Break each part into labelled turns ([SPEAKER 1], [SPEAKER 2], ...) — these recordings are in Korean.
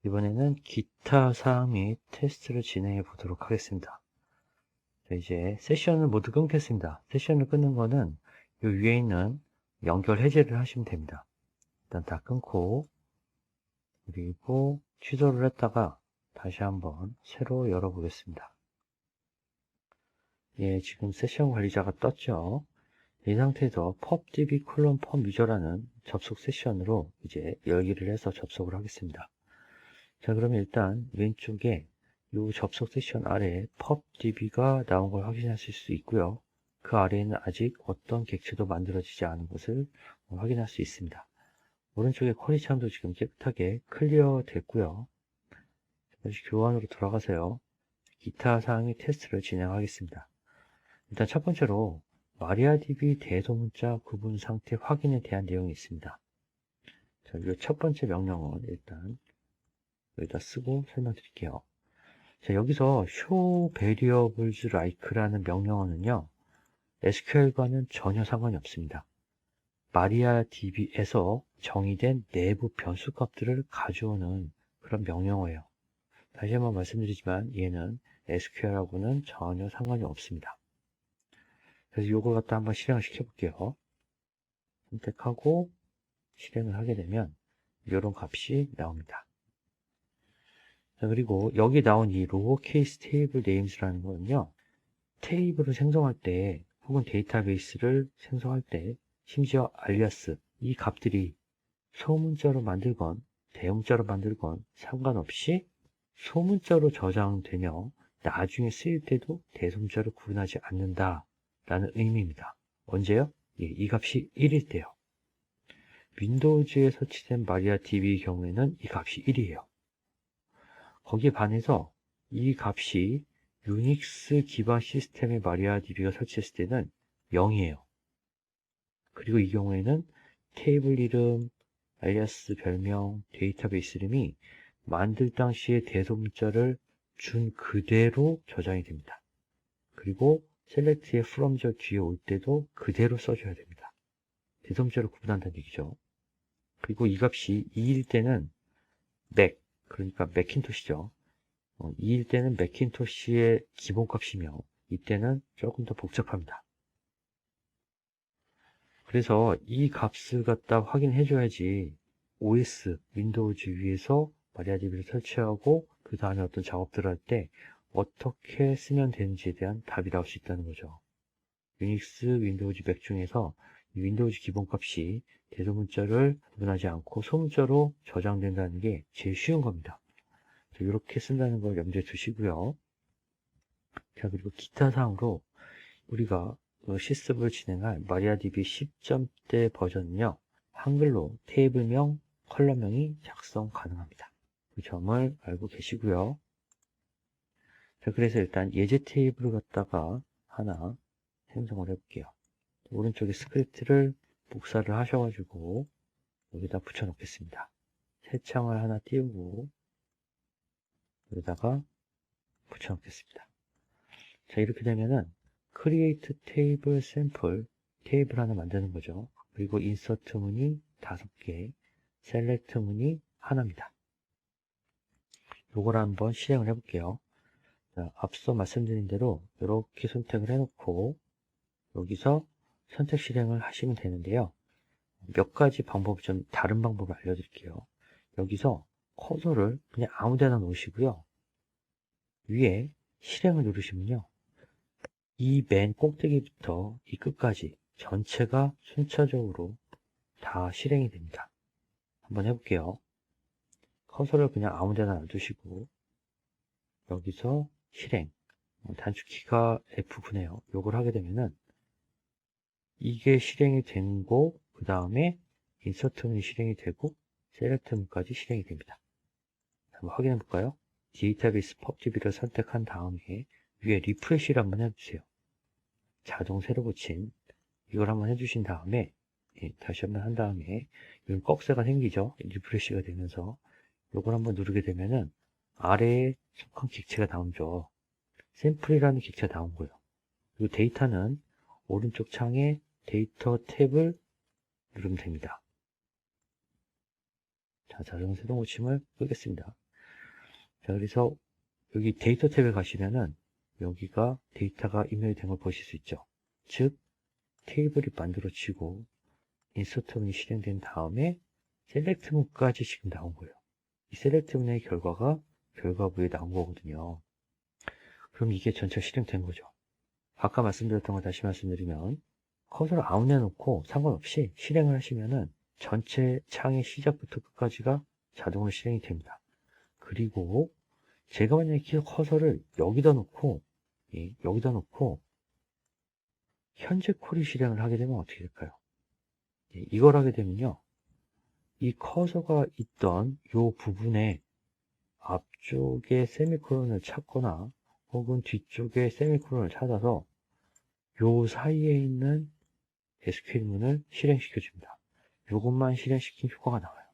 [SPEAKER 1] 이번에는 기타 사항 및 테스트를 진행해 보도록 하겠습니다. 자, 이제 세션을 모두 끊겠습니다. 세션을 끊는 거는 이 위에 있는 연결 해제를 하시면 됩니다. 일단 다 끊고, 그리고 취소를 했다가 다시 한번 새로 열어보겠습니다. 예, 지금 세션 관리자가 떴죠. 이 상태에서 pubdb pubUser라는 접속 세션으로 이제 열기를 해서 접속을 하겠습니다. 자, 그러면 일단 왼쪽에 이 접속 세션 아래에 pubdb가 나온 걸 확인하실 수 있고요. 그 아래에는 아직 어떤 객체도 만들어지지 않은 것을 확인할 수 있습니다. 오른쪽에 쿼리 창도 지금 깨끗하게 클리어 됐고요. 다시 교환으로 돌아가세요. 기타 사항의 테스트를 진행하겠습니다. 일단 첫 번째로 MariaDB 대소문자 구분 상태 확인에 대한 내용이 있습니다. 자, 이 첫 번째 명령은 일단 여기다 쓰고 설명드릴게요. 자, 여기서 show variables like라는 명령어는요, SQL과는 전혀 상관이 없습니다. MariaDB에서 정의된 내부 변수 값들을 가져오는 그런 명령어예요. 다시 한번 말씀드리지만 얘는 SQL하고는 전혀 상관이 없습니다. 그래서 이걸 갖다 한번 실행을 시켜볼게요. 선택하고 실행을 하게 되면 이런 값이 나옵니다. 자, 그리고 여기 나온 이 lowercase table names라는 거는요, 테이블을 생성할 때 혹은 데이터베이스를 생성할 때 심지어 alias, 이 값들이 소문자로 만들건 대문자로 만들건 상관없이 소문자로 저장되며 나중에 쓰일 때도 대소문자로 구분하지 않는다 라는 의미입니다. 언제요? 예, 이 값이 1일 때요. 윈도우즈에 설치된 MariaDB의 경우에는 이 값이 1이에요. 거기에 반해서 이 값이 유닉스 기반 시스템의 MariaDB가 설치했을 때는 0이에요. 그리고 이 경우에는 테이블 이름, alias 별명, 데이터베이스 이름이 만들 당시의 대소문자를 준 그대로 저장이 됩니다. 그리고 select의 from 저 뒤에 올 때도 그대로 써줘야 됩니다. 대소문자로 구분한다는 얘기죠. 그리고 이 값이 2일 때는 맥, 그러니까 맥킨토시죠. 2일 때는 맥킨토시의 기본값이며 이때는 조금 더 복잡합니다. 그래서 이 값을 갖다 확인해 줘야지 OS, 윈도우즈 위에서 MariaDB를 설치하고 그 다음에 어떤 작업들을 할 때 어떻게 쓰면 되는지에 대한 답이 나올 수 있다는 거죠. 유닉스, 윈도우즈 맥 중에서 윈도우즈 기본값이 대소문자를 구분하지 않고 소문자로 저장된다는 게 제일 쉬운 겁니다. 이렇게 쓴다는 걸 염두에 두시고요. 자, 그리고 기타 사항으로 우리가 실습을 진행할 MariaDB 10점대 버전은요, 한글로 테이블명, 컬럼명이 작성 가능합니다. 그 점을 알고 계시고요. 자, 그래서 일단 예제 테이블을 갖다가 하나 생성을 해볼게요. 오른쪽에 스크립트를 복사를 하셔가지고 여기다 붙여 놓겠습니다. 새 창을 하나 띄우고 여기다가 붙여 놓겠습니다. 자, 이렇게 되면은 create table sample 테이블 하나 만드는 거죠. 그리고 insert 문이 5개, select 문이 하나입니다. 요걸 한번 실행을 해볼게요. 자, 앞서 말씀드린 대로 이렇게 선택을 해놓고 여기서 선택 실행을 하시면 되는데요. 몇 가지 방법, 좀 다른 방법을 알려드릴게요. 여기서 커서를 그냥 아무 데나 놓으시고요. 위에 실행을 누르시면요. 이 맨 꼭대기부터 이 끝까지 전체가 순차적으로 다 실행이 됩니다. 한번 해볼게요. 커서를 그냥 아무 데나 놔두시고 여기서 실행, 단축키가 F9네요. 요걸 하게 되면은 이게 실행이 되고 그 다음에 인서트문이 실행이 되고 셀렉트문까지 실행이 됩니다. 한번 확인해 볼까요? 데이터베이스 pubdb를 선택한 다음에 위에 리프레시를 한번 해주세요. 자동 새로 고침 이걸 한번 해주신 다음에 다시 한번 한 다음에 이런 꺽쇠가 생기죠. 리프레시가 되면서 이걸 한번 누르게 되면은 아래에 속한 객체가 나오죠. 샘플이라는 객체가 나온 거예요. 그리고 데이터는 오른쪽 창에 데이터 탭을 누르면 됩니다. 자, 자동 새로 고침을 끄겠습니다. 자, 그래서 여기 데이터 탭에 가시면은 여기가 데이터가 입력이 된 걸 보실 수 있죠. 즉, 테이블이 만들어지고 인서트문이 실행된 다음에 셀렉트문까지 지금 나온 거예요. 이 셀렉트문의 결과가 결과부에 나온 거거든요. 그럼 이게 전체가 실행된 거죠. 아까 말씀드렸던 걸 다시 말씀드리면 커서를 아웃내 놓고 상관없이 실행을 하시면은 전체 창의 시작부터 끝까지가 자동으로 실행이 됩니다. 그리고 제가 만약에 커서를 여기다 놓고 현재 콜이 실행을 하게 되면 어떻게 될까요? 이걸 하게 되면요, 이 커서가 있던 이 부분에 앞쪽에 세미콜론을 찾거나 혹은 뒤쪽에 세미콜론을 찾아서 요 사이에 있는 SQL문을 실행시켜 줍니다. 요것만 실행시킨 효과가 나와요.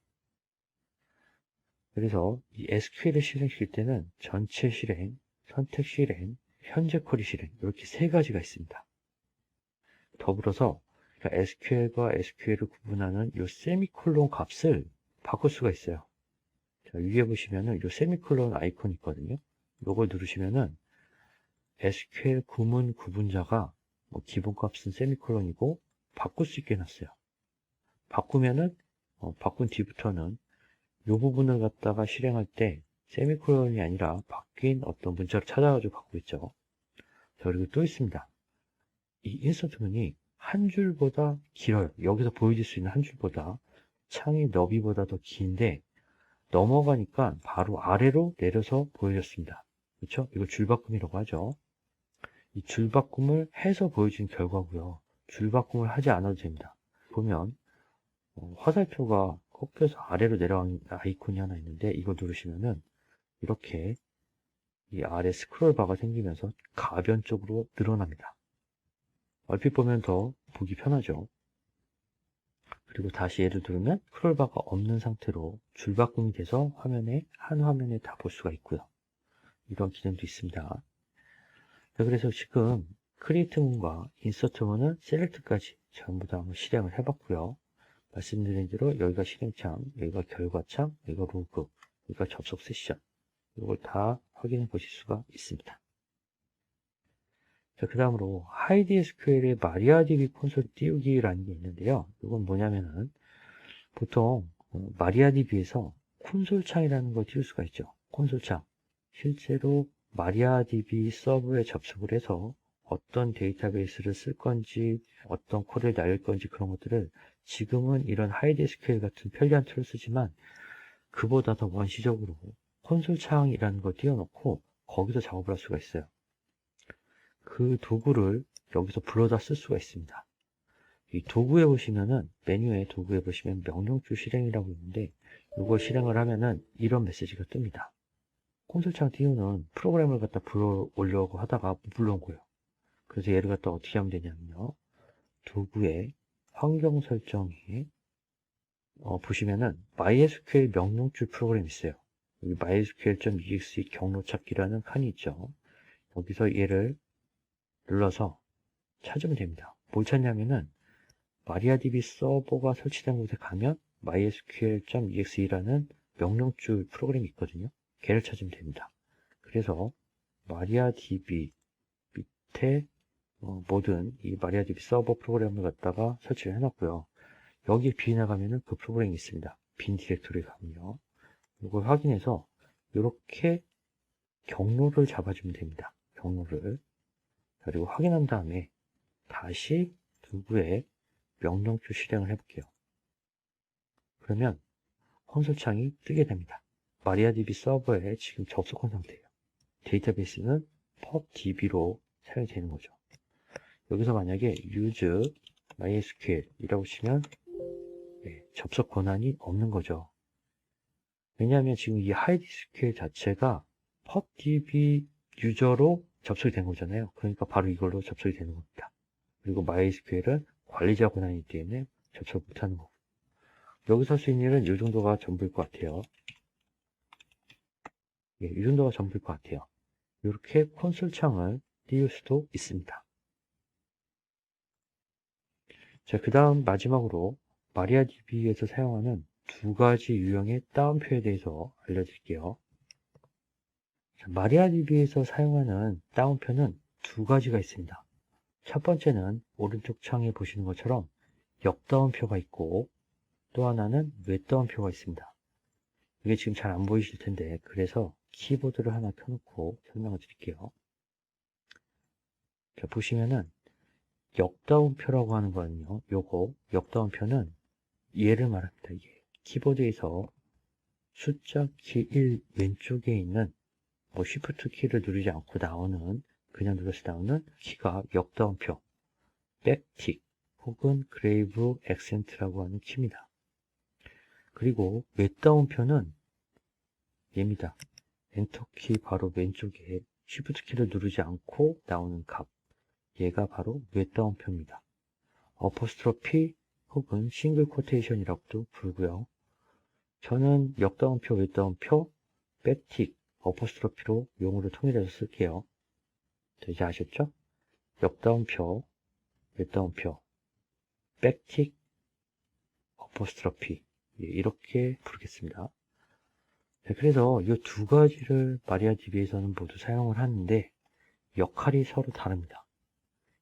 [SPEAKER 1] 그래서 이 SQL을 실행시킬 때는 전체 실행, 선택 실행, 현재 쿼리 실행 이렇게 세 가지가 있습니다. 더불어서 SQL과 SQL을 구분하는 이 세미콜론 값을 바꿀 수가 있어요. 자, 위에 보시면은 이 세미콜론 아이콘이 있거든요. 이걸 누르시면은 SQL 구문 구분자가 기본값은 세미콜론이고 바꿀 수 있게 해놨어요. 바꾸면은 바꾼 뒤부터는 이 부분을 갖다가 실행할 때 세미콜론이 아니라 바뀐 어떤 문자를 찾아가지고 바꾸겠죠. 자, 그리고 또 있습니다. 이 인서트문이 한 줄보다 길어요. 여기서 보여질 수 있는 한 줄보다 창의 너비보다 더 긴데 넘어가니까 바로 아래로 내려서 보여졌습니다. 그렇죠? 이걸 줄바꿈이라고 하죠. 이 줄바꿈을 해서 보여진 결과고요. 줄바꿈을 하지 않아도 됩니다. 보면 화살표가 꺾여서 아래로 내려가는 아이콘이 하나 있는데 이거 누르시면은 이렇게 이 아래 스크롤 바가 생기면서 가변 쪽으로 늘어납니다. 얼핏 보면 더 보기 편하죠. 그리고 다시 얘를 누르면 스크롤 바가 없는 상태로 줄바꿈이 돼서 한 화면에 다 볼 수가 있고요. 이런 기능도 있습니다. 자, 그래서 지금 크리에이트 문과 인서트 문은 셀렉트까지 전부 다 한번 실행을 해봤고요. 말씀드린 대로 여기가 실행창, 여기가 결과창, 여기가 로그, 여기가 접속 세션, 이걸 다 확인해 보실 수가 있습니다. 자, 그 다음으로 하이드 SQL의 마리아DB 콘솔 띄우기라는 게 있는데요. 이건 뭐냐면은 보통 마리아DB에서 콘솔창이라는 걸 띄울 수가 있죠. 콘솔창. 실제로 마리아DB 서버에 접속을 해서 어떤 데이터베이스를 쓸 건지, 어떤 코드를 날릴 건지 그런 것들을 지금은 이런 하이드 SQL 같은 편리한 툴을 쓰지만 그보다 더 원시적으로 콘솔 창이라는 걸 띄워놓고 거기서 작업을 할 수가 있어요. 그 도구를 여기서 불러다 쓸 수가 있습니다. 이 도구에 보시면은 메뉴에 도구에 보시면 명령줄 실행이라고 있는데 이걸 실행을 하면은 이런 메시지가 뜹니다. 콘솔 창 띄우는 프로그램을 갖다 불러 오려고 하다가 못 불러온 거예요. 그래서 얘를 갖다 어떻게 하면 되냐면요. 도구의 환경 설정에 보시면은 MySQL 명령줄 프로그램이 있어요. 여기 mysql.exe 경로 찾기라는 칸이 있죠. 여기서 얘를 눌러서 찾으면 됩니다. 뭘 찾냐면은 마리아DB 서버가 설치된 곳에 가면 mysql.exe라는 명령줄 프로그램이 있거든요. 걔를 찾으면 됩니다. 그래서 마리아DB 밑에 모든 이 마리아DB 서버 프로그램을 갖다가 설치를 해놨고요. 여기에 빈에 가면은 그 프로그램이 있습니다. 빈 디렉토리에 가면요. 이걸 확인해서 이렇게 경로를 잡아주면 됩니다. 경로를. 그리고 확인한 다음에 다시 도구에 명령줄 실행을 해볼게요. 그러면 콘솔 창이 뜨게 됩니다. 마리아DB 서버에 지금 접속한 상태예요. 데이터베이스는 pubdb로 사용이 되는 거죠. 여기서 만약에 use mysql 이라고 치면 접속 권한이 없는 거죠. 왜냐하면 지금 이 HideSQL 자체가 pubdb 유저로 접속이 된 거잖아요. 그러니까 바로 이걸로 접속이 되는 겁니다. 그리고 MySQL은 관리자 권한이기 때문에 접속 못하는 거고. 여기서 할 수 있는 일은 이 정도가 전부일 것 같아요. 이 정도가 전부일 것 같아요. 이렇게 콘솔 창을 띄울 수도 있습니다. 자, 그 다음 마지막으로 마리아DB에서 사용하는 두 가지 유형의 따옴표에 대해서 알려드릴게요. 마리아DB에서 사용하는 다운표는 두 가지가 있습니다. 첫 번째는 오른쪽 창에 보시는 것처럼 역다운표가 있고, 또 하나는 외다운표가 있습니다. 이게 지금 잘 안 보이실 텐데, 그래서 키보드를 하나 켜놓고 설명을 드릴게요. 자, 보시면은 역다운표라고 하는 거는요, 요거 역다운표는 얘를 말합니다. 이게 키보드에서 숫자 키 1 왼쪽에 있는 Shift 키를 누르지 않고 나오는, 그냥 눌러서 나오는 키가 역다운표, 백틱 혹은 그레이브 액센트라고 하는 키입니다. 그리고 외다운표는 얘입니다. 엔터키 바로 왼쪽에 Shift 키를 누르지 않고 나오는 값, 얘가 바로 외다운표입니다. 어퍼스트로피 혹은 싱글 코테이션이라고도 부르고요. 저는 역다운표, 외다운표, 백틱, 어퍼스트로피로 용어를 통일해서 쓸게요. 이제 아셨죠? 역다운표, 외다운표, 백틱, 어퍼스트로피, 이렇게 부르겠습니다. 그래서 이 두 가지를 마리아DB에서는 모두 사용을 하는데 역할이 서로 다릅니다.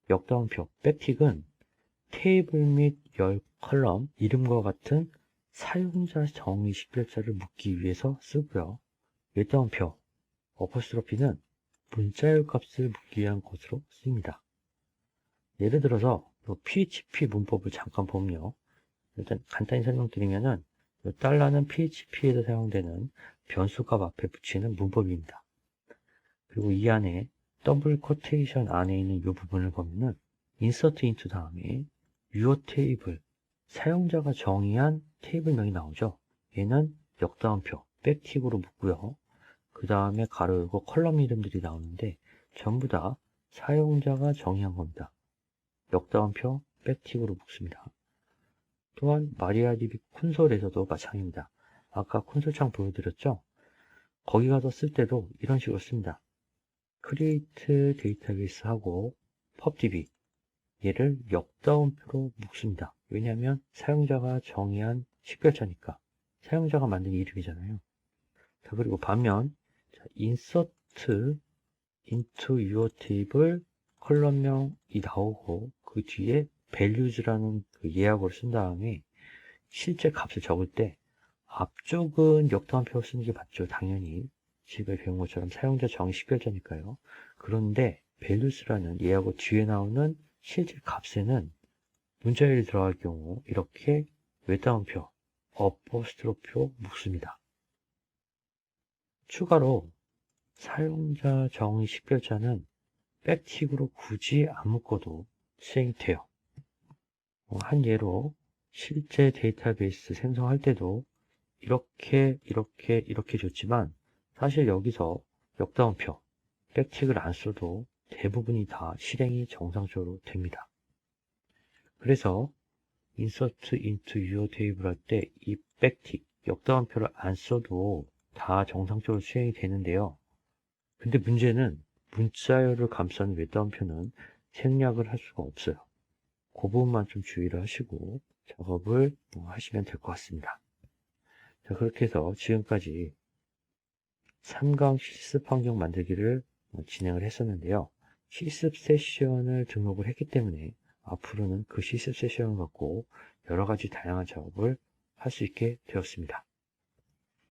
[SPEAKER 1] 역다운표, 백틱은 테이블 및 열 컬럼, 이름과 같은 사용자 정의 식별자를 묻기 위해서 쓰고요. 외다운표, 어퍼스트로피는 문자열 값을 묻기 위한 것으로 쓰입니다. 예를 들어서 PHP 문법을 잠깐 보면요. 일단 간단히 설명드리면은 달러는 PHP에서 사용되는 변수값 앞에 붙이는 문법입니다. 그리고 이 안에 더블 코테이션 안에 있는 이 부분을 보면은 insert into 다음에 your table, 사용자가 정의한 테이블명이 나오죠. 얘는 역다운표, 백틱으로 묻고요. 그 다음에 가로 열고 컬럼 이름들이 나오는데 전부 다 사용자가 정의한 겁니다. 역다운표, 백틱으로 묻습니다. 또한 마리아DB 콘솔에서도 마찬가지입니다. 아까 콘솔창 보여드렸죠? 거기 가서 쓸 때도 이런 식으로 씁니다. create 데이터베이스 하고 pubdb, 얘를 역다운표로 묵습니다. 왜냐하면 사용자가 정의한 식별자니까, 사용자가 만든 이름이잖아요. 자, 그리고 반면 insert into your table 컬럼명이 나오고 그 뒤에 values라는 그 예약어를 쓴 다음에 실제 값을 적을 때 앞쪽은 역다운표를 쓰는 게 맞죠. 당연히 지금 배운 것처럼 사용자 정의 식별자니까요. 그런데 values라는 예약어 뒤에 나오는 실제 값에는 문자열이 들어갈 경우 이렇게 외다운표, 어퍼스트로피로 묵습니다. 추가로 사용자 정의 식별자는 백틱으로 굳이 안 묶어도 수행이 돼요. 한 예로 실제 데이터베이스 생성할 때도 이렇게 줬지만 사실 여기서 역다운표, 백틱을 안 써도 대부분이 다 실행이 정상적으로 됩니다. 그래서 insert into your table 할 때 이 백틱, 역다운표를 안 써도 다 정상적으로 수행이 되는데요. 근데 문제는 문자열을 감싸는 외다운표는 생략을 할 수가 없어요. 그 부분만 좀 주의를 하시고 작업을 하시면 될 것 같습니다. 자, 그렇게 해서 지금까지 3강 실습 환경 만들기를 진행을 했었는데요. 실습 세션을 등록을 했기 때문에 앞으로는 그 실습 세션을 갖고 여러 가지 다양한 작업을 할 수 있게 되었습니다.